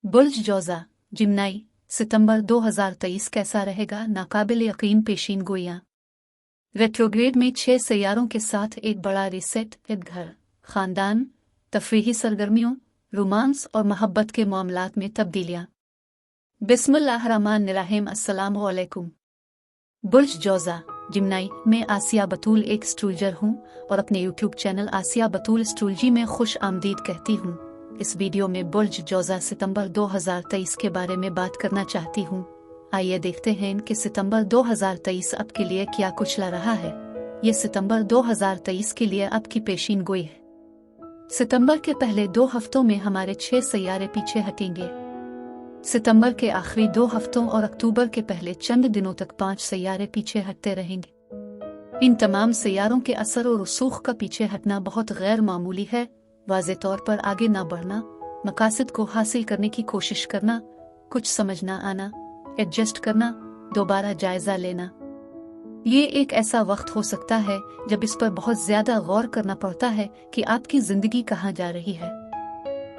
बुर्ज जौज़ा जिम्नाई सितंबर 2023 कैसा रहेगा? नाकाबिल यकीन पेशीन गोइयां। रेट्रोग्रेड में 6 सैयारों के साथ एक बड़ा रीसेट। घर, खानदान, तफरीही सरगर्मियों, रोमांस और मोहब्बत के मामलात में तब्दीलियां। बिस्मिल्लाहिर्रहमानिर्रहीम। अस्सलामु अलैकुम। बुर्ज जौज़ा जिम्नाई में आसिया बतूल एक एस्ट्रोलॉजर हूँ और अपने यूट्यूब चैनल आसिया बतूल एस्ट्रोलॉजी में खुश आमदीद कहती हूँ। इस वीडियो में बुर्ज जौज़ा सितंबर 2023 के बारे में बात करना चाहती हूँ। आइए देखते हैं कि सितंबर 2023 आपके लिए क्या कुछ ला रहा है। ये सितंबर 2023 के लिए आपकी पेशीन गोई है। सितंबर के पहले 2 हफ्तों में हमारे 6 सैयारे पीछे हटेंगे। सितंबर के आखिरी 2 हफ्तों और अक्टूबर के पहले चंद दिनों तक 5 सैयारे पीछे हटते रहेंगे। इन तमाम सैयारों के असर और रसूख का पीछे हटना बहुत गैर मामूली है। वाज़े तौर पर आगे ना बढ़ना, मकासद को हासिल करने की कोशिश करना, कुछ समझ ना आना, एडजस्ट करना, दोबारा जायजा लेना। ये एक ऐसा वक्त हो सकता है जब इस पर बहुत ज्यादा गौर करना पड़ता है कि आपकी जिंदगी कहाँ जा रही है।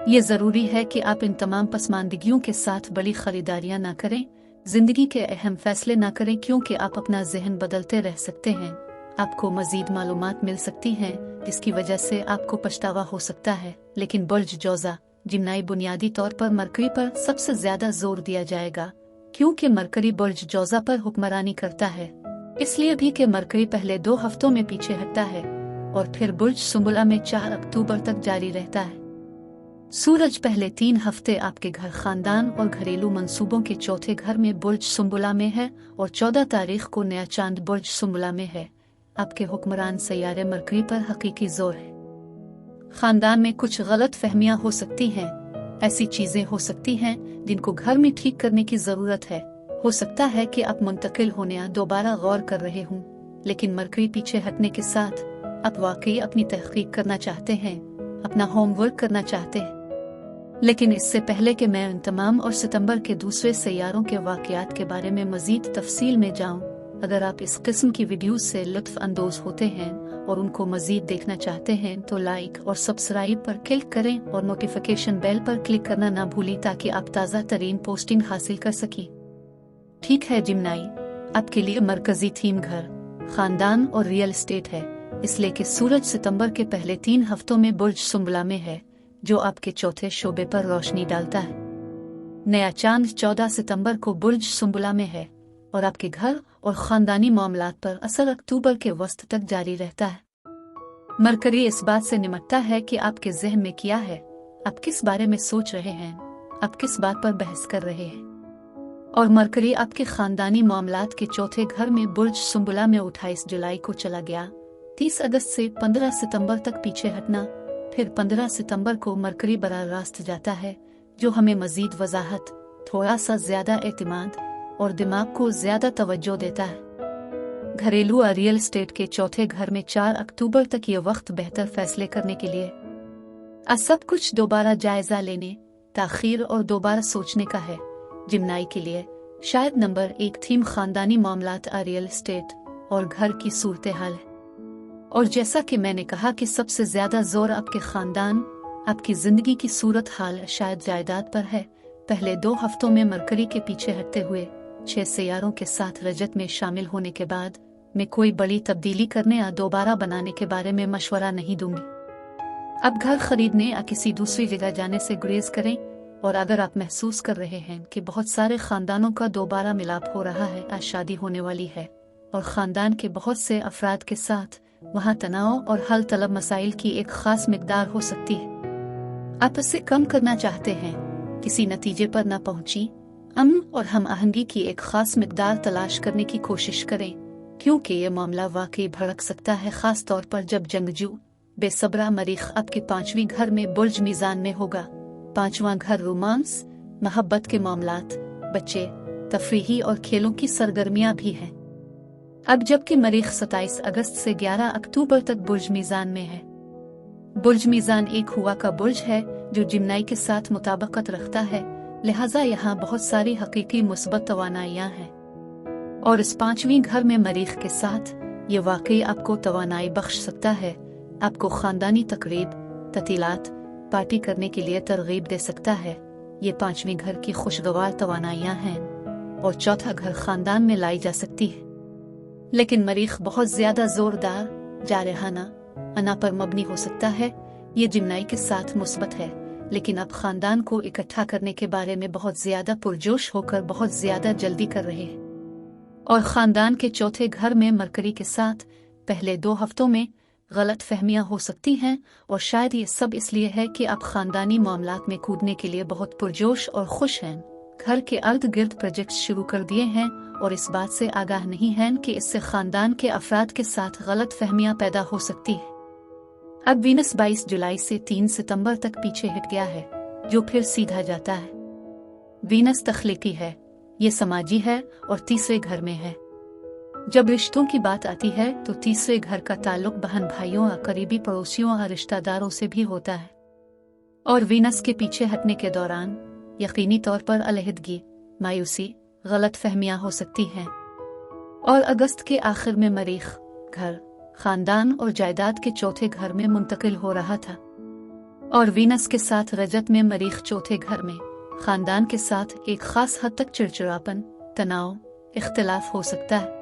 ये जरूरी है कि आप इन तमाम पसमानदगियों के साथ बड़ी खरीदारियां ना करें, जिंदगी के अहम फैसले ना करें, क्योंकि आप अपना जहन बदलते रह सकते हैं। आपको मजीद मालूमात मिल सकती हैं जिसकी वजह से आपको पछतावा हो सकता है। लेकिन बुर्ज जौज़ा जिम्नाई बुनियादी तौर पर मरकरी पर सबसे ज्यादा जोर दिया जाएगा, क्योंकि मरकरी बुर्ज जौज़ा पर हुक्मरानी करता है। इसलिए भी कि मरकरी पहले 2 हफ्तों में पीछे हटता है और फिर बुर्ज सुंबुला में 4 अक्टूबर तक जारी रहता है। सूरज पहले 3 हफ्ते आपके घर, खानदान और घरेलू मंसूबों के चौथे घर में बुर्ज सुंबुला में है और 14 तारीख को नया चांद बुर्ज सुंबुला में है। आपके हुक्मरान सैयारे मरकरी पर हकीकी जोर है। खानदान में कुछ गलत फहमियां हो सकती हैं। ऐसी चीजें हो सकती हैं जिनको घर में ठीक करने की जरूरत है। हो सकता है कि आप मुंतकिल होने या दोबारा गौर कर रहे हों, लेकिन मरकरी पीछे हटने के साथ आप वाकई अपनी तहकीक करना चाहते हैं, अपना होमवर्क करना चाहते हैं। लेकिन इससे पहले कि मैं इन तमाम और सितंबर के दूसरे सैयारों के वाकयात के बारे में मजीद तफसील में जाऊं, अगर आप इस किस्म की वीडियोज से लुत्फ अंदोज होते हैं और उनको मजीद देखना चाहते हैं तो लाइक और सब्सक्राइब पर क्लिक करें और नोटिफिकेशन बेल पर क्लिक करना ना भूलें ताकि आप ताज़ा तरीन पोस्टिंग हासिल कर सकें। ठीक है, जिम्नाई आपके लिए मरकजी थीम घर, खानदान और रियल एस्टेट है, इसलिए कि सूरज सितंबर के पहले 3 हफ्तों में बुर्ज सुंबला में है, जो आपके चौथे शोबे पर रोशनी डालता है। नया चांद 14 सितंबर को बुर्ज सुंबला में है और आपके घर और खानदानी मामलात पर असर अक्टूबर के वस्त तक जारी रहता है। मरकरी इस बात से निमटता है कि आपके ज़हन में क्या है, आप किस बारे में सोच रहे हैं, आप किस बात पर बहस कर रहे हैं। और मरकरी आपके खानदानी मामलात के चौथे घर में बुर्ज सुंबला में 28 जुलाई को चला गया। 30 अगस्त से 15 सितंबर तक पीछे हटना, फिर 15 सितंबर को मरकरी बराह रास्त जाता है, जो हमें मजीद वजाहत, थोड़ा सा ज्यादा एतमाद और दिमाग को ज्यादा तवज्जो देता है। घरेलू और रियल एस्टेट के चौथे घर में 4 अक्टूबर तक ये वक्त बेहतर फैसले करने के लिए, सब कुछ दोबारा जायजा लेने, ताखीर और दोबारा सोचने का है। जिम्नाई के लिए शायद नंबर 1 थीम खानदानी मामलात, रियल एस्टेट और घर की सूरत हाल है। और जैसा कि मैंने कहा कि सबसे ज्यादा जोर आपके खानदान, आपकी जिंदगी की सूरत हाल, शायद जायदाद पर है। पहले 2 हफ्तों में मरकरी के पीछे हटते हुए 6 सैयारों के साथ रजत में शामिल होने के बाद मैं कोई बड़ी तब्दीली करने या दोबारा बनाने के बारे में मशवरा नहीं दूंगी। अब घर खरीदने या किसी दूसरी जगह जाने से गुरेज करें। और अगर आप महसूस कर रहे हैं कि बहुत सारे खानदानों का दोबारा मिलाप हो रहा है, आज शादी होने वाली है और खानदान के बहुत से अफराद के साथ वहाँ तनाव और हल तलब मसाइल की एक खास मिकदार हो सकती है, आप इसे कम करना चाहते हैं, किसी नतीजे पर न पहुंची, अमन और हम आहंगी की एक खास मिकदार तलाश करने की कोशिश करें, क्योंकि ये मामला वाकई भड़क सकता है, खास तौर पर जब जंगजू बेसब्रा मरीख आपके 5वें घर में बुर्ज मीज़ान में होगा। 5वां घर रोमांस, मोहब्बत के मामलात, बच्चे, तफरीही और खेलों की सरगर्मियां भी हैं। अब जबकि मरीख 27 अगस्त से 11 अक्टूबर तक बुर्ज मीज़ान में है। बुर्ज मीज़ान एक हुआ का बुर्ज है जो जिम्नाई के साथ मुताबिकत रखता है, लिहाजा यहाँ बहुत सारी हकीकी मुस्बत तवानाइयाँ हैं। और इस 5वें घर में मरीख के साथ ये वाकई आपको तवानाई बख्श सकता है। आपको खानदानी तकरीब, ततीलात, पार्टी करने के लिए तरगीब दे सकता है। ये पांचवीं घर की खुशगवार तवानाइयां हैं और चौथा घर खानदान में लाई जा सकती है। लेकिन मरीख बहुत ज्यादा जोरदार, जारहाना, अना पर मबनी हो सकता है। ये जिम्नाई के साथ मुस्बत है, लेकिन अब खानदान को इकट्ठा करने के बारे में बहुत ज्यादा पुरजोश होकर बहुत ज्यादा जल्दी कर रहे हैं। और खानदान के चौथे घर में मरकरी के साथ पहले 2 हफ्तों में गलत फहमियां हो सकती हैं, और शायद ये सब इसलिए है कि आप खानदानी मामलात में कूदने के लिए बहुत पुरजोश और खुश हैं। घर के अर्द गिर्द प्रोजेक्ट्स शुरू कर दिए हैं और इस बात से आगाह नहीं हैं कि इससे खानदान के अफराद के साथ गलत फहमियां पैदा हो सकती है। अब वीनस 22 जुलाई से 3 सितंबर तक पीछे हट गया है, जो फिर सीधा जाता है। वीनस तख्लीकी है, ये समाजी है और तीसरे घर में है। जब रिश्तों की बात आती है तो तीसरे घर का ताल्लुक बहन भाइयों और करीबी पड़ोसियों और रिश्तेदारों से भी होता है। और वीनस के पीछे हटने के दौरान यकीनी तौर पर अलहदगी, मायूसी, गलत फहमियां हो सकती हैं। और अगस्त के आखिर में मरीख घर, खानदान और जायदाद के चौथे घर में मुंतकिल हो रहा था। और वीनस के साथ रजत में मरीख चौथे घर में खानदान के साथ एक खास हद तक चिड़चिड़ापन, तनाव, इख्तिलाफ हो सकता है।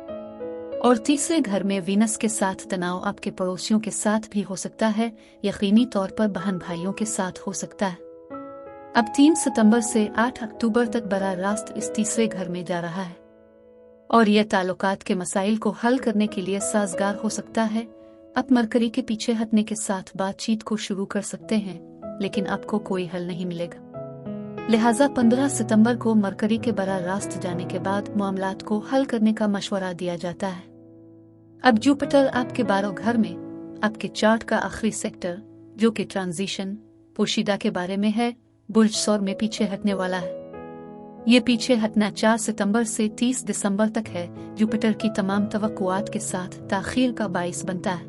और तीसरे घर में वीनस के साथ तनाव आपके पड़ोसियों के साथ भी हो सकता है, यकीनी तौर पर बहन भाइयों के साथ हो सकता है। अब 3 सितंबर से 8 अक्टूबर तक बराह रास्त इस तीसरे घर में जा रहा है और यह ताल्लुकात के मसाइल को हल करने के लिए साजगार हो सकता है। आप मरकरी के पीछे हटने के साथ बातचीत को शुरू कर सकते हैं, लेकिन आपको कोई हल नहीं मिलेगा। लिहाजा 15 सितंबर को मरकरी के बराह रास्त जाने के बाद मामलात को हल करने का मशवरा दिया जाता है। अब जुपिटर आपके 12 घर में आपके चार्ट का आखिरी सेक्टर, जो कि ट्रांजिशन, पोशीदा के बारे में है, बुर्ज सौर में पीछे हटने वाला है। ये पीछे हटना 4 सितंबर से 30 दिसंबर तक है। जुपिटर की तमाम तवक्कुआत के साथ ताखीर का बाइस बनता है।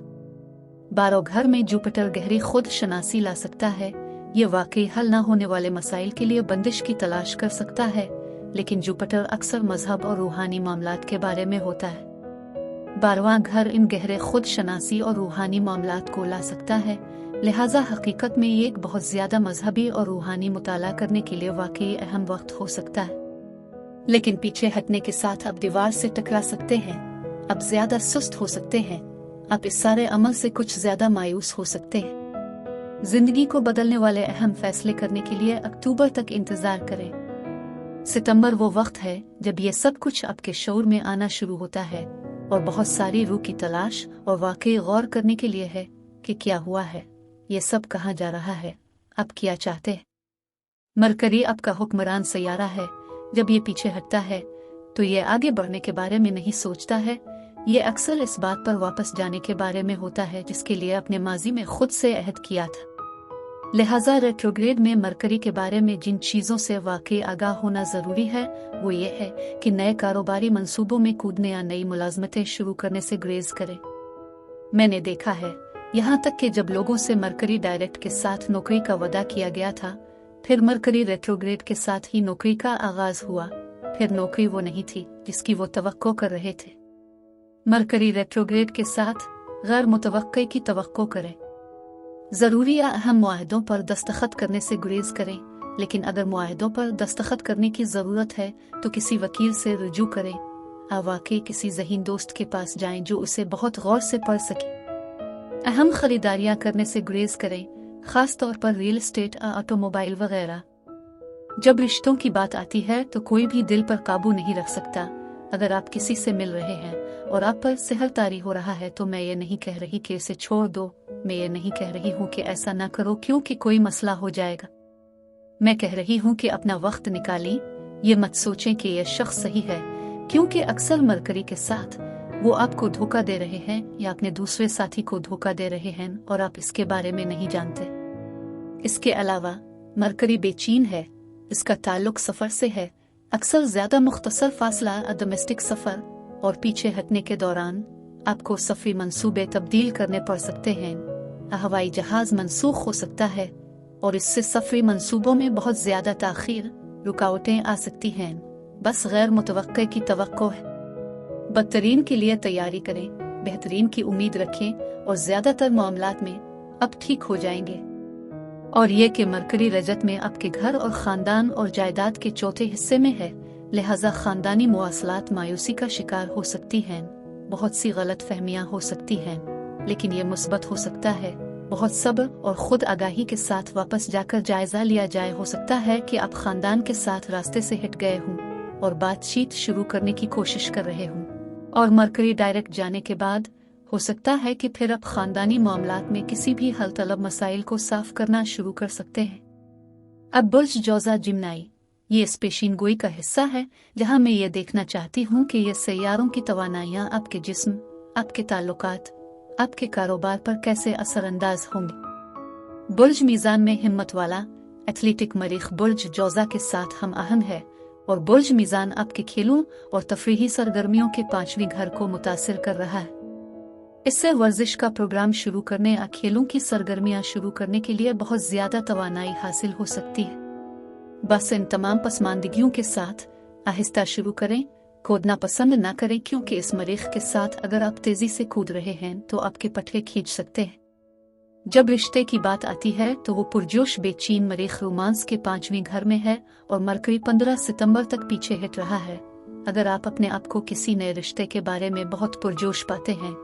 12 घर में जुपिटर गहरी खुद शनासी ला सकता है। ये वाकई हल न होने वाले मसाइल के लिए बंदिश की तलाश कर सकता है, लेकिन जुपिटर अक्सर मजहब और रूहानी मामलात के बारे में होता है। 12वां घर इन गहरे खुद शनासी और रूहानी मामलात को ला सकता है। लिहाजा हकीकत में ये एक बहुत ज्यादा मजहबी और रूहानी मुताला करने के लिए वाकई अहम वक्त हो सकता है। लेकिन पीछे हटने के साथ आप दीवार से टकरा सकते हैं, आप ज्यादा सुस्त हो सकते हैं, आप इस सारे अमल से कुछ ज्यादा मायूस हो सकते हैं। जिंदगी को बदलने वाले अहम फैसले करने के लिए अक्टूबर तक इंतजार करें। सितंबर वो वक्त है जब ये सब कुछ आपके शऊर में आना शुरू होता है और बहुत सारी रूह की तलाश और वाकई गौर करने के लिए है कि क्या हुआ है, ये सब कहाँ जा रहा है, आप क्या चाहते हैं। मरकरी आपका हुक्मरान सैयारा है। जब ये पीछे हटता है तो ये आगे बढ़ने के बारे में नहीं सोचता है, ये अक्सर इस बात पर वापस जाने के बारे में होता है जिसके लिए अपने माजी में खुद से अहद किया था। लिहाजा रेट्रोग्रेड में मरकरी के बारे में जिन चीज़ों से वाकई आगाह होना ज़रूरी है वो ये है कि नए कारोबारी मंसूबों में कूदने या नई मुलाजमतें शुरू करने से ग्रेज करें। मैंने देखा है यहाँ तक कि जब लोगों से मरकरी डायरेक्ट के साथ नौकरी का वादा किया गया था, फिर मरकरी रेट्रोग्रेड के साथ ही नौकरी का आगाज हुआ, फिर नौकरी वो नहीं थी जिसकी वो तवक्को कर रहे थे। मरकरी रेट्रोग्रेड के साथ गैर मुतवक्के की तवक्को करें। ज़रूरी या अहम मुआहदों पर दस्तखत करने से गुरेज करें, लेकिन अगर मुआहदों पर दस्तखत करने की ज़रूरत है तो किसी वकील से रुजू करें। आप वाकई किसी ज़हीन दोस्त के पास जाएं जो उसे बहुत गौर से पढ़ सके। अहम खरीदारियां करने से गुरेज करें, खास तौर पर रियल एस्टेट, ऑटोमोबाइल वगैरह। जब रिश्तों की बात आती है तो कोई भी दिल पर काबू नहीं रख सकता। अगर आप किसी से मिल रहे हैं और आप पर सिहर तारी हो रहा है तो मैं ये नहीं कह रही कि इसे छोड़ दो, मैं ये नहीं कह रही हूँ कि ऐसा ना करो क्योंकि कोई मसला हो जाएगा। मैं कह रही हूँ कि अपना वक्त निकाली। ये मत सोचें कि यह शख्स सही है, क्योंकि अक्सर मरकरी के साथ वो आपको धोखा दे रहे हैं या अपने दूसरे साथी को धोखा दे रहे हैं और आप इसके बारे में नहीं जानते। इसके अलावा मरकरी बेचैन है, इसका ताल्लुक सफर से है, अक्सर ज्यादा मुख्तसर फासला डोमेस्टिक सफर, और पीछे हटने के दौरान आपको सफरी मंसूबे तब्दील करने पड़ सकते हैं। हवाई जहाज मंसूख हो सकता है और इससे सफरी मंसूबों में बहुत ज्यादा ताखीर, रुकावटें आ सकती हैं। बस गैर मुतवक्के की तवक्को है। बदतरीन के लिए तैयारी करें, बेहतरीन की उम्मीद रखें और ज्यादातर मामलात में अब ठीक हो जाएंगे। और ये कि मरकरी रजत में आपके घर और खानदान और जायदाद के चौथे हिस्से में है, लिहाजा खानदानी मुआसलात मायूसी का शिकार हो सकती हैं, बहुत सी गलत फहमियाँ हो सकती हैं, लेकिन ये मुस्बत हो सकता है। बहुत सब्र और खुद आगाही के साथ वापस जाकर जायजा लिया जाए। हो सकता है कि आप खानदान के साथ रास्ते से हट गए हों और बातचीत शुरू करने की कोशिश कर रहे हों, और मरकरी डायरेक्ट जाने के बाद हो सकता है कि फिर आप खानदानी मामलात में किसी भी हल तलब मसाइल को साफ करना शुरू कर सकते हैं। अब बुर्ज जौज़ा जिम्नाई, ये इस पेशीन गोई का हिस्सा है जहां मैं ये देखना चाहती हूँ कि ये सैयारों की तवानाइयाँ आपके जिस्म, आपके ताल्लुकात, आपके कारोबार पर कैसे असरअंदाज होंगे। बुर्ज मीज़ान में हिम्मत वाला एथलेटिक मरीख बुर्ज जौज़ा के साथ हम आहंग है, और बुर्ज मीज़ान आपके खेलों और तफरीही सरगर्मियों के 5वें घर को मुतासिर कर रहा है। इससे वर्जिश का प्रोग्राम शुरू करने या खेलों की सरगर्मियां शुरू करने के लिए बहुत ज्यादा तवानाई हासिल हो सकती है। बस इन तमाम पसमानदगियों के साथ आहिस्ता शुरू करें, कूदना पसंद ना करें, क्योंकि इस मरीख के साथ अगर आप तेजी से कूद रहे हैं तो आपके पटके खींच सकते हैं। जब रिश्ते की बात आती है तो वो पुरजोश बेचैन मरीख रोमांस के 5वें घर में है और मरकरी 15 सितंबर तक पीछे हट रहा है। अगर आप अपने आप को किसी नए रिश्ते के बारे में बहुत पुरजोश पाते हैं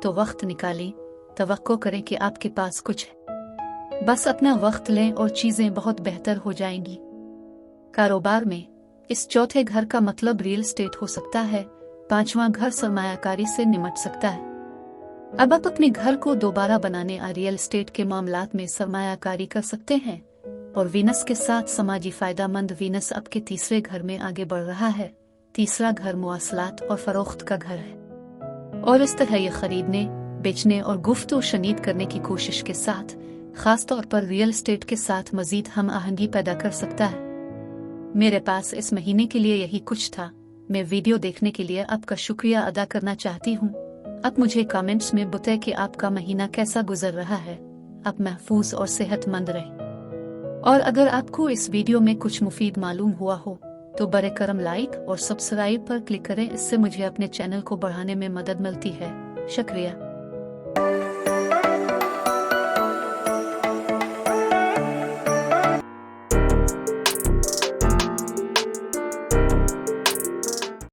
तो वक्त निकालें, तवक्को करें कि आपके पास कुछ है, बस अपना वक्त लें और चीजें बहुत बेहतर हो जाएंगी। कारोबार में इस चौथे घर का मतलब रियल एस्टेट हो सकता है। 5वां घर सरमायाकारी से निमट सकता है। अब आप अपने घर को दोबारा बनाने या रियल एस्टेट के मामलात में सरमायाकारी कर सकते हैं, और वीनस के साथ समाजी फायदामंद वीनस आपके 3रे घर में आगे बढ़ रहा है। 3रा घर मुआसलात और फरोख्त का घर है, और इस तरह ये खरीदने, बेचने और गुफ्तगू शनीद करने की कोशिश के साथ खास तौर पर रियल एस्टेट के साथ मजीद हम आहंगी पैदा कर सकता है। मेरे पास इस महीने के लिए यही कुछ था। मैं वीडियो देखने के लिए आपका शुक्रिया अदा करना चाहती हूँ। आप मुझे कमेंट्स में बताएं कि आपका महीना कैसा गुजर रहा है। आप महफूज और सेहतमंद रहें। और अगर आपको इस वीडियो में कुछ मुफीद मालूम हुआ हो तो बरे करम लाइक और सब्सक्राइब पर क्लिक करें, इससे मुझे अपने चैनल को बढ़ाने में मदद मिलती है। शुक्रिया।